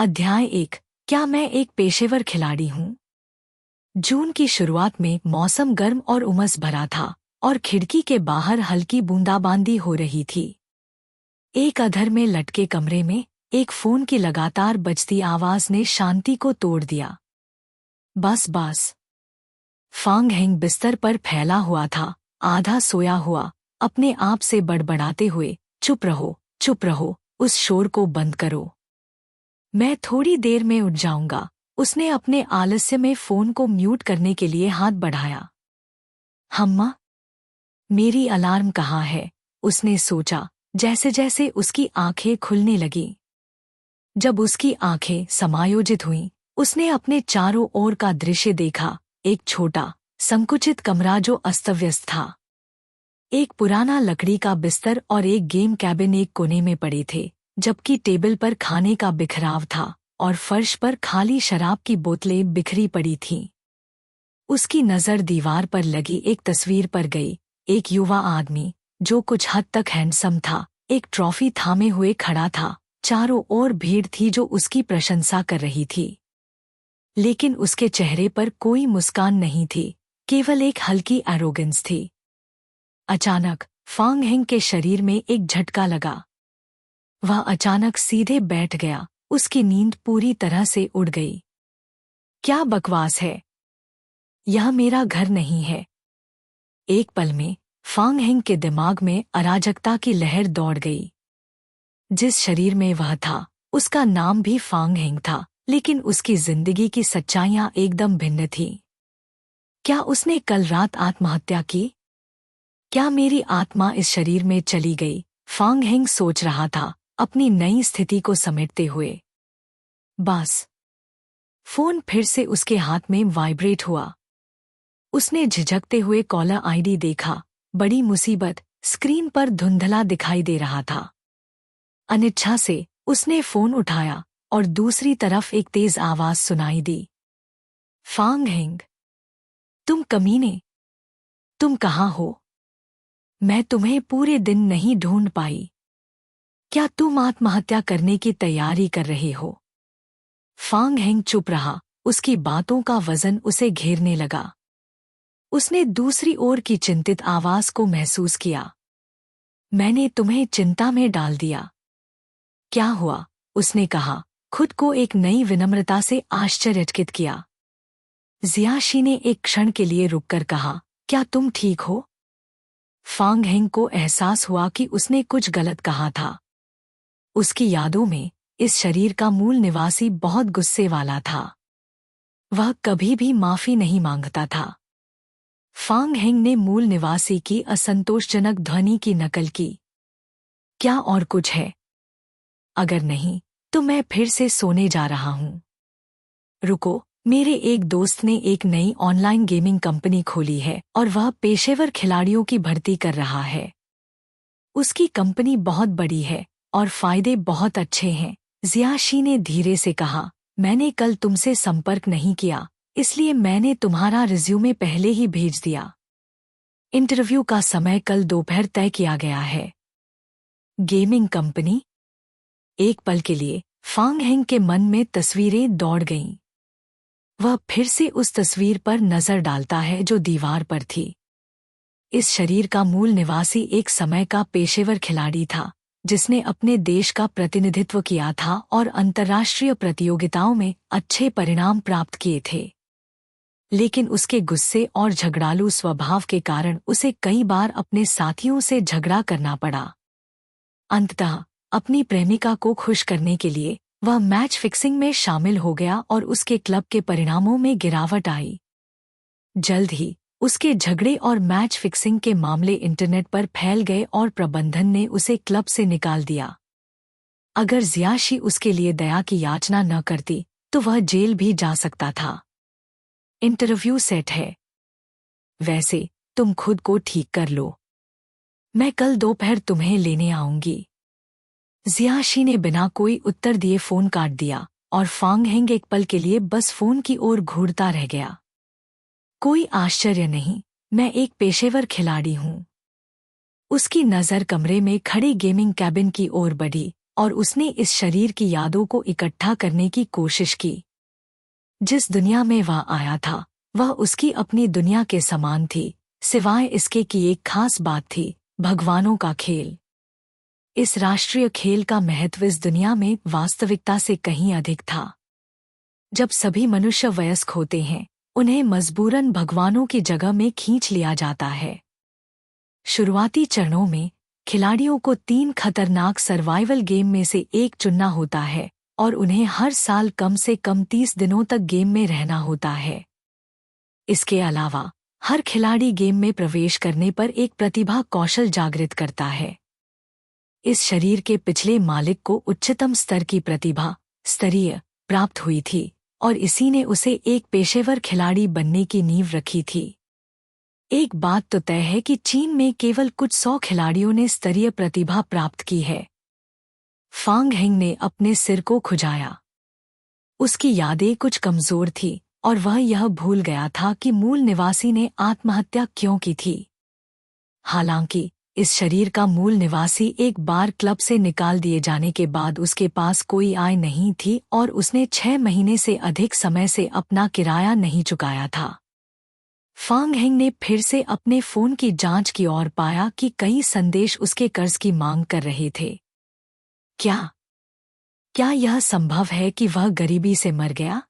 अध्याय 1। क्या मैं एक पेशेवर खिलाड़ी हूँ? जून की शुरुआत में मौसम गर्म और उमस भरा था और खिड़की के बाहर हल्की बूंदाबांदी हो रही थी। एक अधर में लटके कमरे में एक फोन की लगातार बजती आवाज ने शांति को तोड़ दिया। बस। फांग हेंग बिस्तर पर फैला हुआ था, आधा सोया हुआ, अपने आप से बड़बड़ाते हुए, चुप रहो, उस शोर को बंद करो। मैं थोड़ी देर में उठ जाऊंगा। उसने अपने आलस्य में फोन को म्यूट करने के लिए हाथ बढ़ाया। हम्मा, मेरी अलार्म कहाँ है? उसने सोचा, जैसे जैसे उसकी आंखें खुलने लगीं। जब उसकी आंखें समायोजित हुईं, उसने अपने चारों ओर का दृश्य देखा। एक छोटा, संकुचित कमरा जो अस्तव्यस्त था। एक पुराना लकड़ी का बिस्तर और एक गेम कैबिन एक कोने में पड़े थे, जबकि टेबल पर खाने का बिखराव था और फर्श पर खाली शराब की बोतलें बिखरी पड़ी थीं। उसकी नज़र दीवार पर लगी एक तस्वीर पर गई। एक युवा आदमी, जो कुछ हद तक हैंडसम था, एक ट्रॉफी थामे हुए खड़ा था। चारों ओर भीड़ थी जो उसकी प्रशंसा कर रही थी, लेकिन उसके चेहरे पर कोई मुस्कान नहीं थी, केवल एक हल्की एरोगेंस थी। अचानक फांग हेंग के शरीर में एक झटका लगा। वह अचानक सीधे बैठ गया। उसकी नींद पूरी तरह से उड़ गई। क्या बकवास है? यह मेरा घर नहीं है। एक पल में फांग हेंग के दिमाग में अराजकता की लहर दौड़ गई। जिस शरीर में वह था, उसका नाम भी फांग हेंग था, लेकिन उसकी जिंदगी की सच्चाइयां एकदम भिन्न थीं। क्या उसने कल रात आत्महत्या की? क्या मेरी आत्मा इस शरीर में चली गई? फांग हेंग सोच रहा था, अपनी नई स्थिति को समेटते हुए। बस। फोन फिर से उसके हाथ में वाइब्रेट हुआ। उसने झिझकते हुए कॉलर आईडी देखा। बड़ी मुसीबत, स्क्रीन पर धुंधला दिखाई दे रहा था। अनिच्छा से उसने फोन उठाया और दूसरी तरफ एक तेज आवाज सुनाई दी। फांग हेंग, तुम कमीने, तुम कहाँ हो? मैं तुम्हें पूरे दिन नहीं ढूंढ पाई। क्या तुम आत्महत्या करने की तैयारी कर रहे हो? फांग हेंग चुप रहा। उसकी बातों का वजन उसे घेरने लगा। उसने दूसरी ओर की चिंतित आवाज को महसूस किया। मैंने तुम्हें चिंता में डाल दिया। क्या हुआ? उसने कहा, खुद को एक नई विनम्रता से आश्चर्यचकित किया। जियाशी ने एक क्षण के लिए रुककर कहा, क्या तुम ठीक हो? फांग हेंग को एहसास हुआ कि उसने कुछ गलत कहा था। उसकी यादों में इस शरीर का मूल निवासी बहुत गुस्से वाला था। वह कभी भी माफी नहीं मांगता था। फांग हेंग ने मूल निवासी की असंतोषजनक ध्वनि की नकल की। क्या और कुछ है? अगर नहीं, तो मैं फिर से सोने जा रहा हूँ। रुको, मेरे एक दोस्त ने एक नई ऑनलाइन गेमिंग कंपनी खोली है और वह पेशेवर खिलाड़ियों की भर्ती कर रहा है। उसकी कंपनी बहुत बड़ी है और फायदे बहुत अच्छे हैं। जियाशी ने धीरे से कहा, मैंने कल तुमसे संपर्क नहीं किया, इसलिए मैंने तुम्हारा रिज्यूमे पहले ही भेज दिया। इंटरव्यू का समय कल दोपहर तय किया गया है। Gaming company? एक पल के लिए फांग हेंग के मन में तस्वीरें दौड़ गईं। वह फिर से उस तस्वीर पर नजर डालता है जो दीवार पर थी। इस शरीर का मूल निवासी एक समय का पेशेवर खिलाड़ी था, जिसने अपने देश का प्रतिनिधित्व किया था और अंतर्राष्ट्रीय प्रतियोगिताओं में अच्छे परिणाम प्राप्त किए थे। लेकिन उसके गुस्से और झगड़ालू स्वभाव के कारण उसे कई बार अपने साथियों से झगड़ा करना पड़ा। अंततः अपनी प्रेमिका को खुश करने के लिए वह मैच फिक्सिंग में शामिल हो गया और उसके क्लब के परिणामों में गिरावट आई। जल्द ही उसके झगड़े और मैच फिक्सिंग के मामले इंटरनेट पर फैल गए और प्रबंधन ने उसे क्लब से निकाल दिया। अगर जियाशी उसके लिए दया की याचना न करती, तो वह जेल भी जा सकता था। इंटरव्यू सेट है। वैसे तुम खुद को ठीक कर लो। मैं कल दोपहर तुम्हें लेने आऊंगी। जियाशी ने बिना कोई उत्तर दिए फोन काट दिया और फांग हेंग एक पल के लिए बस फोन की ओर घूरता रह गया। कोई आश्चर्य नहीं, मैं एक पेशेवर खिलाड़ी हूँ। उसकी नज़र कमरे में खड़ी गेमिंग कैबिन की ओर बढ़ी, और उसने इस शरीर की यादों को इकट्ठा करने की कोशिश की। जिस दुनिया में वह आया था वह उसकी अपनी दुनिया के समान थी, सिवाय इसके कि एक खास बात थी, भगवानों का खेल। इस राष्ट्रीय खेल का महत्व इस दुनिया में वास्तविकता से कहीं अधिक था। जब सभी मनुष्य वयस्क होते हैं उन्हें मजबूरन भगवानों की जगह में खींच लिया जाता है। शुरुआती चरणों में खिलाड़ियों को 3 खतरनाक सर्वाइवल गेम में से एक चुनना होता है और उन्हें हर साल कम से कम 30 दिनों तक गेम में रहना होता है। इसके अलावा हर खिलाड़ी गेम में प्रवेश करने पर एक प्रतिभा कौशल जागृत करता है। इस शरीर के पिछले मालिक को उच्चतम स्तर की प्रतिभा स्तरीय प्राप्त हुई थी और इसी ने उसे एक पेशेवर खिलाड़ी बनने की नींव रखी थी। एक बात तो तय है कि चीन में केवल कुछ 100 खिलाड़ियों ने स्तरीय प्रतिभा प्राप्त की है। फांग हेंग ने अपने सिर को खुजाया। उसकी यादें कुछ कमजोर थीं और वह यह भूल गया था कि मूल निवासी ने आत्महत्या क्यों की थी। हालांकि इस शरीर का मूल निवासी एक बार क्लब से निकाल दिए जाने के बाद उसके पास कोई आय नहीं थी और उसने 6 महीने से अधिक समय से अपना किराया नहीं चुकाया था। फांग हेंग ने फिर से अपने फोन की जांच की और पाया कि कई संदेश उसके कर्ज की मांग कर रहे थे। क्या यह संभव है कि वह गरीबी से मर गया?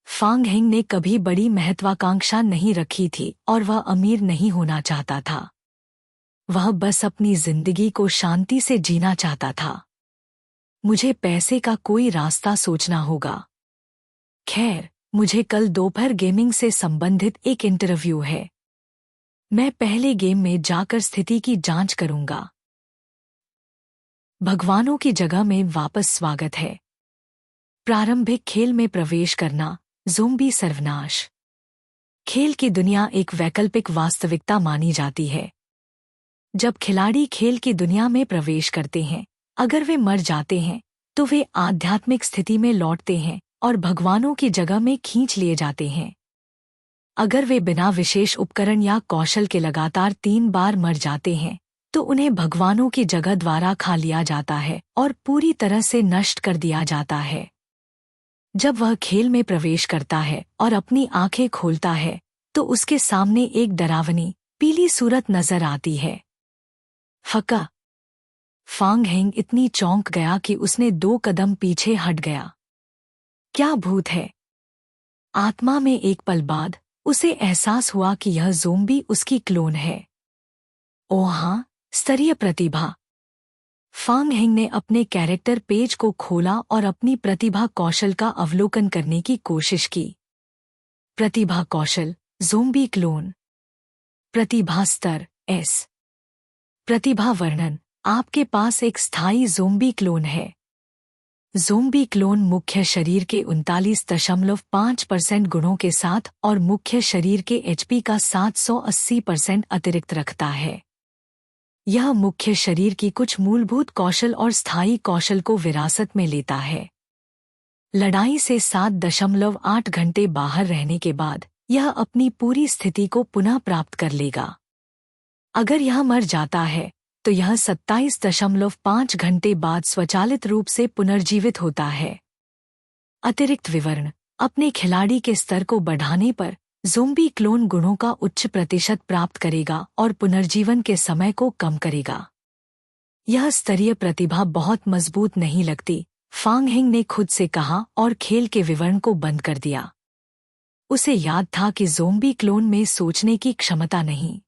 फांग हेंग ने कभी बड़ी महत्वाकांक्षा नहीं रखी थी और वह अमीर नहीं होना चाहता था। वह बस अपनी जिंदगी को शांति से जीना चाहता था। मुझे पैसे का कोई रास्ता सोचना होगा। खैर, मुझे कल दोपहर गेमिंग से संबंधित एक इंटरव्यू है। मैं पहले गेम में जाकर स्थिति की जांच करूंगा। भगवानों की जगह में वापस स्वागत है। प्रारंभिक खेल में प्रवेश करना, ज़ोंबी सर्वनाश। खेल की दुनिया एक वैकल्पिक वास्तविकता मानी जाती है। जब खिलाड़ी खेल की दुनिया में प्रवेश करते हैं, अगर वे मर जाते हैं तो वे आध्यात्मिक स्थिति में लौटते हैं और भगवानों की जगह में खींच लिए जाते हैं। अगर वे बिना विशेष उपकरण या कौशल के लगातार 3 बार मर जाते हैं तो उन्हें भगवानों की जगह द्वारा खा लिया जाता है और पूरी तरह से नष्ट कर दिया जाता है। जब वह खेल में प्रवेश करता है और अपनी आंखें खोलता है तो उसके सामने एक डरावनी पीली सूरत नजर आती है। फका। फांग हेंग इतनी चौंक गया कि उसने 2 कदम पीछे हट गया। क्या भूत है? आत्मा में एक पल बाद उसे एहसास हुआ कि यह ज़ोंबी उसकी क्लोन है। ओह हाँ, स्तरीय प्रतिभा। फांग हेंग ने अपने कैरेक्टर पेज को खोला और अपनी प्रतिभा कौशल का अवलोकन करने की कोशिश की। प्रतिभा कौशल, ज़ोंबी क्लोन। प्रतिभा स्तर S। प्रतिभा वर्णन, आपके पास एक स्थायी ज़ोंबी क्लोन है। ज़ोंबी क्लोन मुख्य शरीर के 39.5% गुणों के साथ और मुख्य शरीर के HP का 780% अतिरिक्त रखता है। यह मुख्य शरीर की कुछ मूलभूत कौशल और स्थायी कौशल को विरासत में लेता है। लड़ाई से 7.8 घंटे बाहर रहने के बाद यह अपनी पूरी स्थिति को पुनः प्राप्त कर लेगा। अगर यह मर जाता है तो यह 27.5 घंटे बाद स्वचालित रूप से पुनर्जीवित होता है। अतिरिक्त विवरण, अपने खिलाड़ी के स्तर को बढ़ाने पर ज़ोंबी क्लोन गुणों का उच्च प्रतिशत प्राप्त करेगा और पुनर्जीवन के समय को कम करेगा। यह स्तरीय प्रतिभा बहुत मजबूत नहीं लगती, फांग हेंग ने खुद से कहा और खेल के विवरण को बंद कर दिया। उसे याद था कि ज़ोंबी क्लोन में सोचने की क्षमता नहीं